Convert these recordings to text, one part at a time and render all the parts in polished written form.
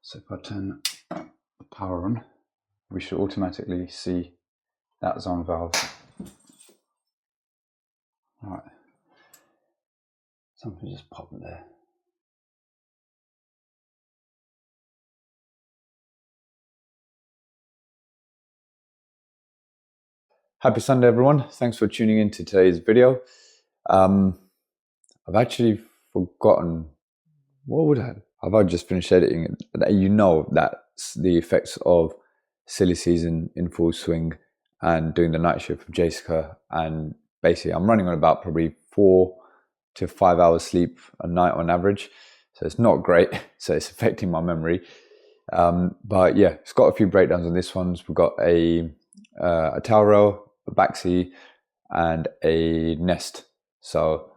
So if I turn the power on, we should automatically see that zone valve. All right, something just popped there. Happy Sunday, everyone. Thanks for tuning in to today's video. I've actually forgotten, what would I have? I've just finished editing. You know that's the effects of silly season in full swing and doing the night shift with Jessica. And basically I'm running on about probably 4 to 5 hours sleep a night on average. So it's not great. So it's affecting my memory. But yeah, it's got a few breakdowns on this one. We've got a towel rail, a Baxi, and a Nest. So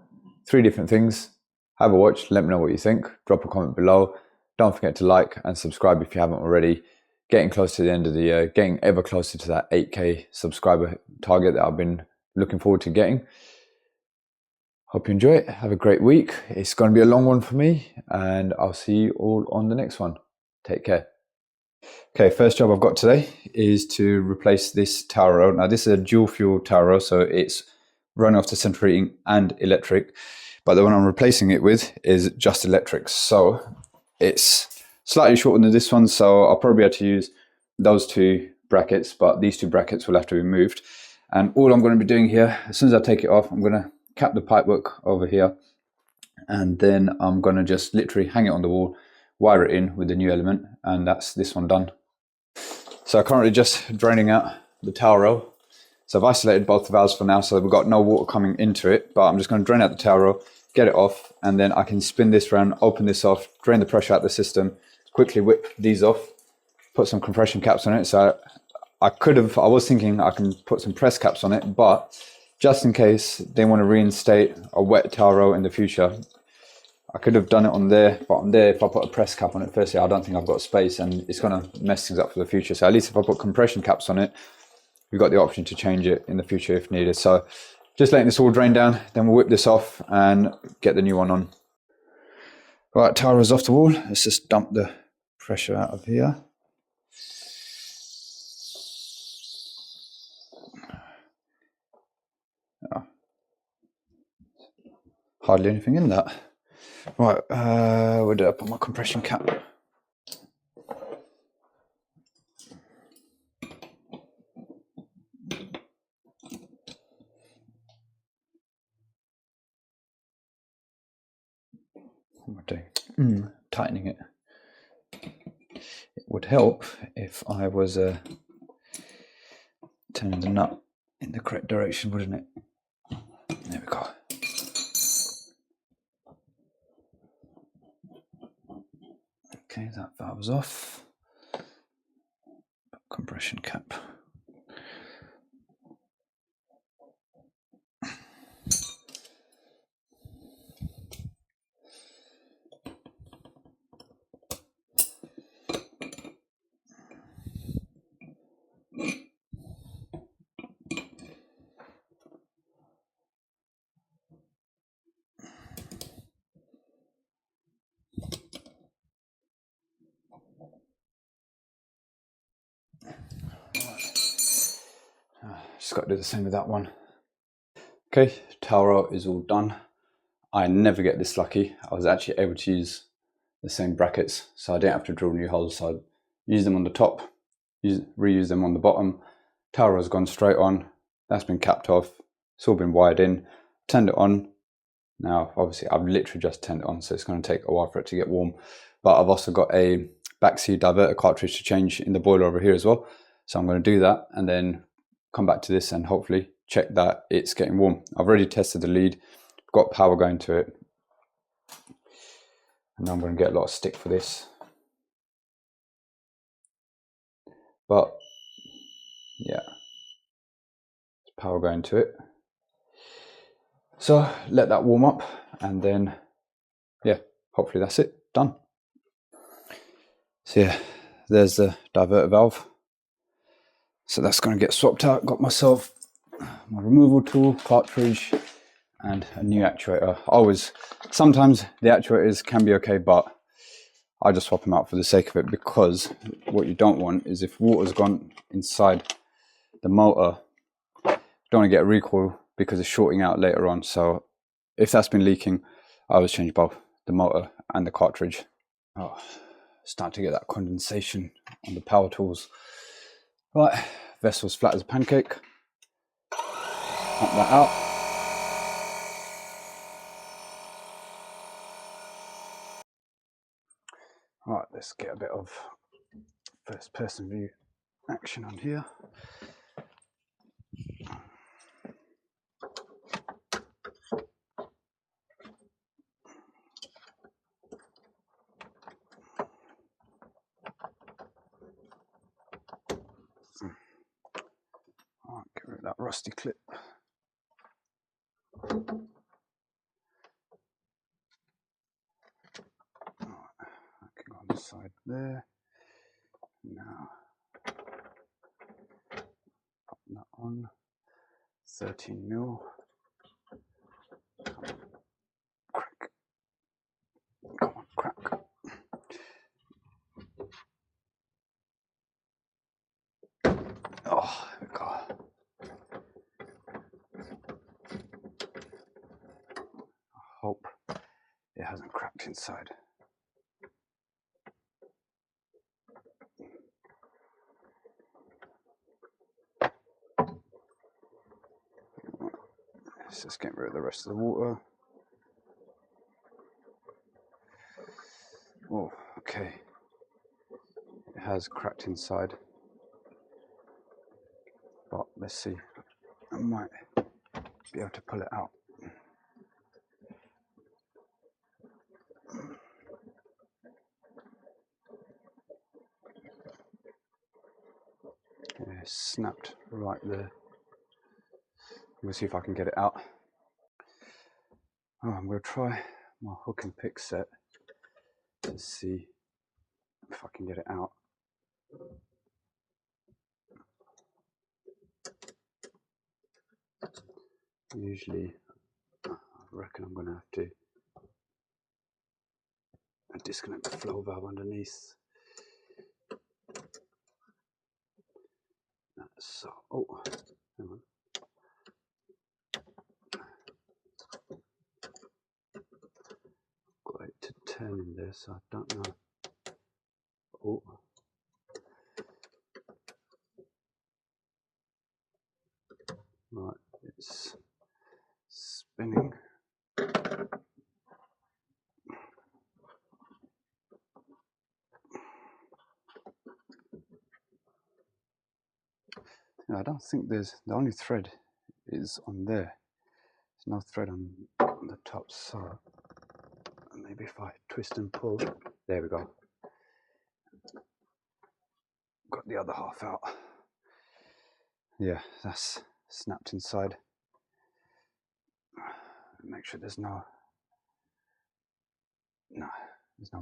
3 different things. Have a watch, let me know what you think, drop a comment below. Don't forget to like and subscribe if you haven't already. Getting close to the end of the year, getting ever closer to that 8K subscriber target that I've been looking forward to getting. Hope you enjoy it, have a great week. It's going to be a long one for me, and I'll see you all on the next one. Take care. Okay, first job I've got today is to replace this tower rail. Now this is a dual fuel tower rail, so it's running off the central heating and electric. But the one I'm replacing it with is just electric. So it's slightly shorter than this one, so I'll probably have to use those 2 brackets, but these 2 brackets will have to be moved. And all I'm going to be doing here, as soon as I take it off, I'm going to cap the pipework over here, and then I'm going to just literally hang it on the wall, wire it in with the new element, and that's this one done. So I'm currently just draining out the towel rail. So I've isolated both the valves for now, so we've got no water coming into it, but I'm just going to drain out the towel rail, get it off, and then I can spin this around, open this off, drain the pressure out of the system, quickly whip these off, put some compression caps on it. So I was thinking I can put some press caps on it, but just in case they want to reinstate a wet towel rail in the future, I could have done it on there, but on there, if I put a press cap on it, firstly, I don't think I've got space and it's going to mess things up for the future. So at least if I put compression caps on it, we've got the option to change it in the future if needed. So just letting this all drain down, then we'll whip this off and get the new one on. Right, towel rail's off the wall. Let's just dump the pressure out of here. Oh. Hardly anything in that. Right, where did I put my compression cap? What am I doing? Tightening it. It would help if I was turning the nut in the correct direction, wouldn't it? There we go. Okay, that valve was off. Compression cap. Just got to do the same with that one. Okay, towel rail is all done. I never get this lucky. I was actually able to use the same brackets, so I didn't have to drill new holes. So I use them on the top, reuse them on the bottom. Towel rail's gone straight on. That's been capped off. It's all been wired in. Turned it on. Now, obviously, I've literally just turned it on, so it's going to take a while for it to get warm. But I've also got a Baxi diverter cartridge to change in the boiler over here as well. So I'm going to do that and then come back to this and hopefully check that it's getting warm. I've already tested the lead, got power going to it, and I'm going to get a lot of stick for this. But yeah, there's power going to it. So let that warm up and then, yeah, hopefully that's it, done. So yeah, there's the diverter valve. So that's going to get swapped out. Got myself my removal tool, cartridge, and a new actuator. Sometimes the actuators can be okay, but I just swap them out for the sake of it, because what you don't want is if water's gone inside the motor, you don't want to get a recoil because it's shorting out later on. So if that's been leaking, I always change both the motor and the cartridge. Oh, starting to get that condensation on the power tools. Right, vessel's flat as a pancake. Pump that out. Right, let's get a bit of first person view action on here. Right, get rid of that rusty clip. Go on the side there. Now pop that on. 13 mil. Crack. Come on, crack. Oh, there we go. I hope it hasn't cracked inside. Let's just get rid of the rest of the water. Oh, okay. It has cracked inside. But let's see. I might be able to pull it out. Yeah, it snapped right there. We'll see if I can get it out. Oh, I'm going to try my hook and pick set to see if I can get it out. Usually, I reckon I'm going to have to disconnect the flow valve underneath. So, oh, hang on. Got it to turn in there, so I don't know. Oh. Right, it's spinning. No, I don't think there's, the only thread is on there. There's no thread on the top, so maybe if I twist and pull, there we go. Got the other half out. Yeah, that's snapped inside. Make sure there's no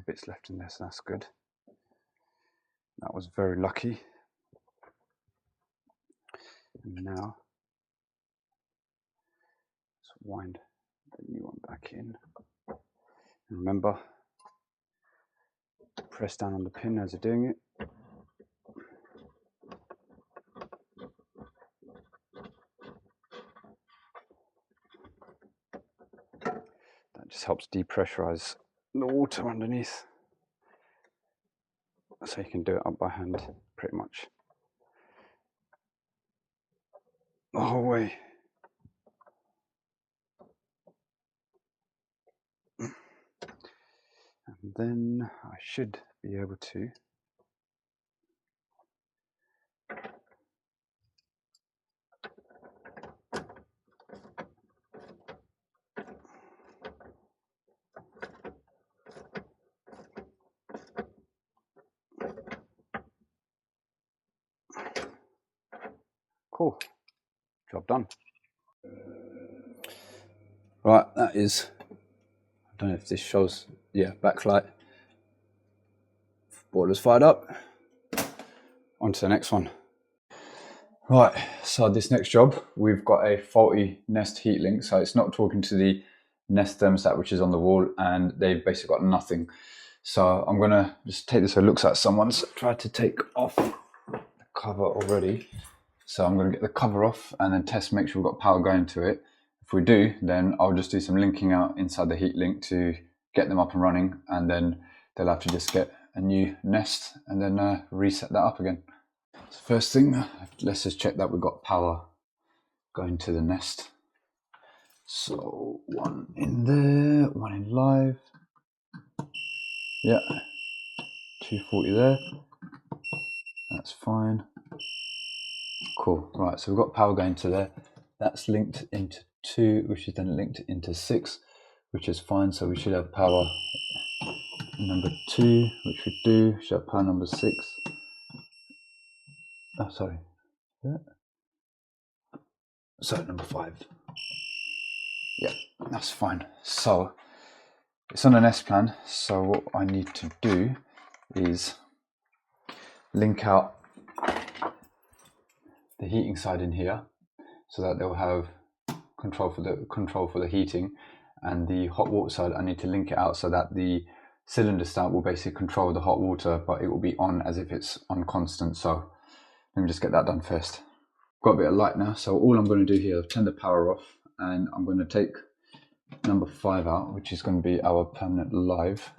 bits left in there, so that's good. That was very lucky. And now let's wind the new one back in. And remember, press down on the pin as you're doing it. That just helps depressurize the water underneath. So you can do it up by hand, pretty much. The whole way. And then I should be able to cool. Job done. Right, that is, I don't know if this shows, yeah, backlight. Boiler's fired up. On to the next one. Right, so this next job, we've got a faulty Nest Heatlink, so it's not talking to the Nest thermostat which is on the wall, and they've basically got nothing. So I'm gonna just take this, so it looks like someone's tried to take off the cover already. So I'm gonna get the cover off and then test, make sure we've got power going to it. If we do, then I'll just do some linking out inside the Heatlink to get them up and running, and then they'll have to just get a new Nest and then reset that up again. So first thing, let's just check that we've got power going to the Nest. So one in there, one in live. Yeah, 240 there. That's fine. Cool. Right, so we've got power going to there. That's linked into 2, which is then linked into 6, which is fine. So we should have power number 2, which we do. We should have power number 6. Oh, sorry. Yeah. So number 5. Yeah, that's fine. So it's on an S plan. So what I need to do is link out the heating side in here, so that they'll have control for the heating, and the hot water side I need to link it out so that the cylinder start will basically control the hot water, but it will be on as if it's on constant. So let me just get that done first. Got a bit of light now, so all I'm going to do here is turn the power off, and I'm going to take number 5 out, which is going to be our permanent live,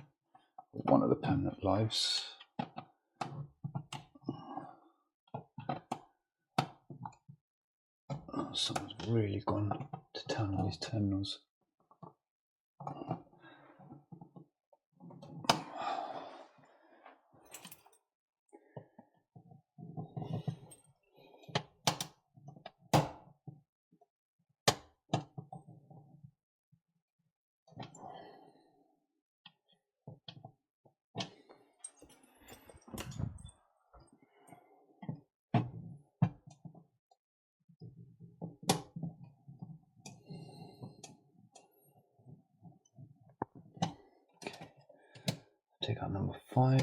one of the permanent lives. Oh, someone's really gone to town on these terminals. Take out number 5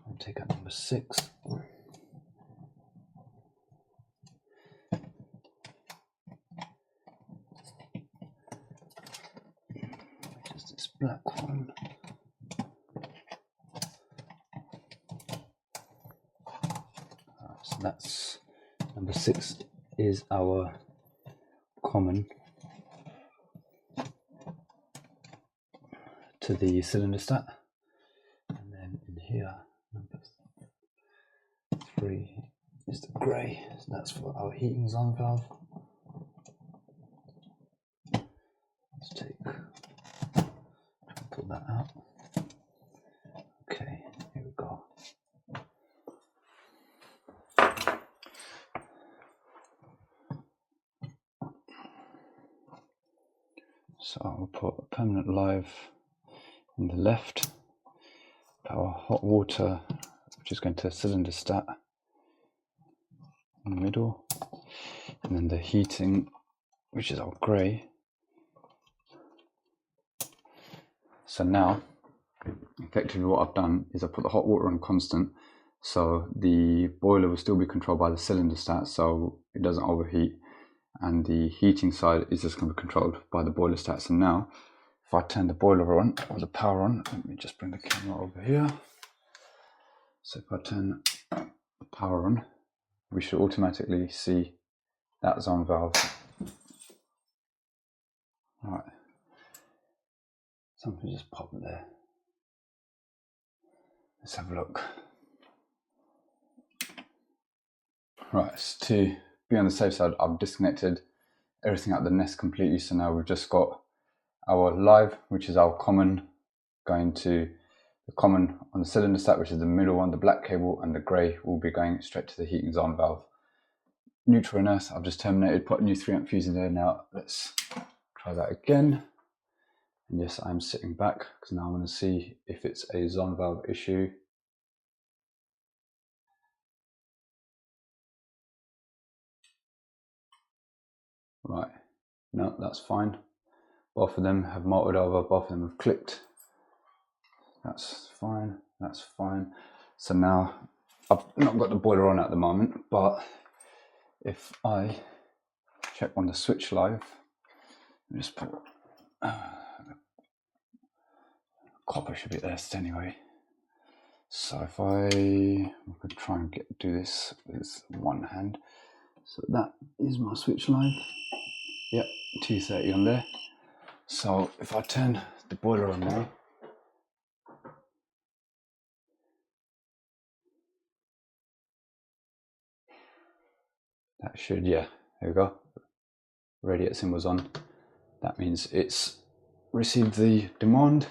and take out number 6. Just this black one. So that's number 6 is our common to the cylinder stat, and then in here number 3 is the grey, so that's for our heating zone valve. Let's pull that out. Okay, here we go. So I'll put a permanent live on the left, our hot water, which is going to cylinder stat, in the middle, and then the heating, which is our grey. So now, effectively what I've done is I put the hot water on constant, so the boiler will still be controlled by the cylinder stat, so it doesn't overheat, and the heating side is just going to be controlled by the boiler stats. And now, if I turn the boiler on, or the power on, let me just bring the camera over here. So if I turn the power on, we should automatically see that zone valve. All right, something just popped there. Let's have a look. Right, so to be on the safe side, I've disconnected everything out of the Nest completely. So now we've just got our live, which is our common, going to the common on the cylinder stat, which is the middle one, the black cable, and the grey will be going straight to the heating zone valve. Neutral and earth, I've just terminated, put a new 3 amp fuse in there. Now let's try that again. And yes, I'm sitting back because now I want to see if it's a zone valve issue. Right, no, that's fine. Both of them have motored over, both of them have clicked. That's fine, that's fine. So now, I've not got the boiler on at the moment, but if I check on the switch live, just put copper should be best anyway. So if I could try and do this with one hand. So that is my switch line. Yep, 230 on there. So if I turn the boiler on now, that should, yeah, there we go. Radiator symbol's on. That means it's received the demand.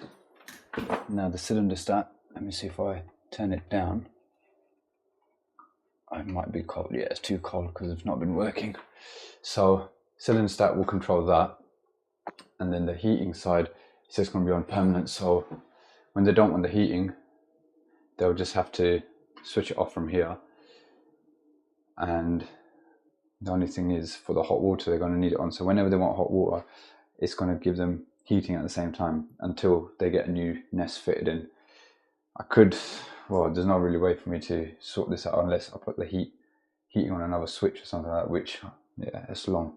Now the cylinder stat, let me see if I turn it down. I might be cold. Yeah, it's too cold because it's not been working. So cylinder stat will control that. And then the heating side, it's just going to be on permanent. So when they don't want the heating, they'll just have to switch it off from here. And the only thing is, for the hot water, they're going to need it on. So whenever they want hot water, it's going to give them heating at the same time until they get a new Nest fitted in. I could, well, there's no really way for me to sort this out unless I put the heating on another switch or something like that, which, yeah, it's long.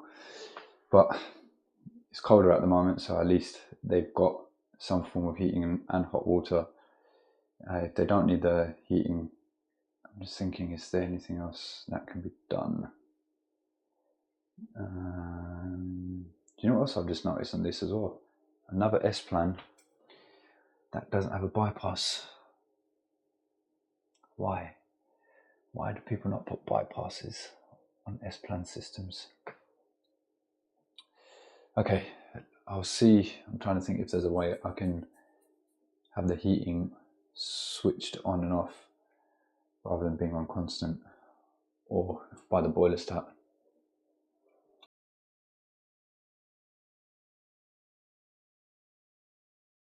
But it's colder at the moment, so at least they've got some form of heating and hot water. If they don't need the heating, I'm just thinking, is there anything else that can be done? Do you know what else I've just noticed on this as well? Another S-plan that doesn't have a bypass. Why? Why do people not put bypasses on S-plan systems? Okay, I'll see. I'm trying to think if there's a way I can have the heating switched on and off rather than being on constant, or by the boiler stat.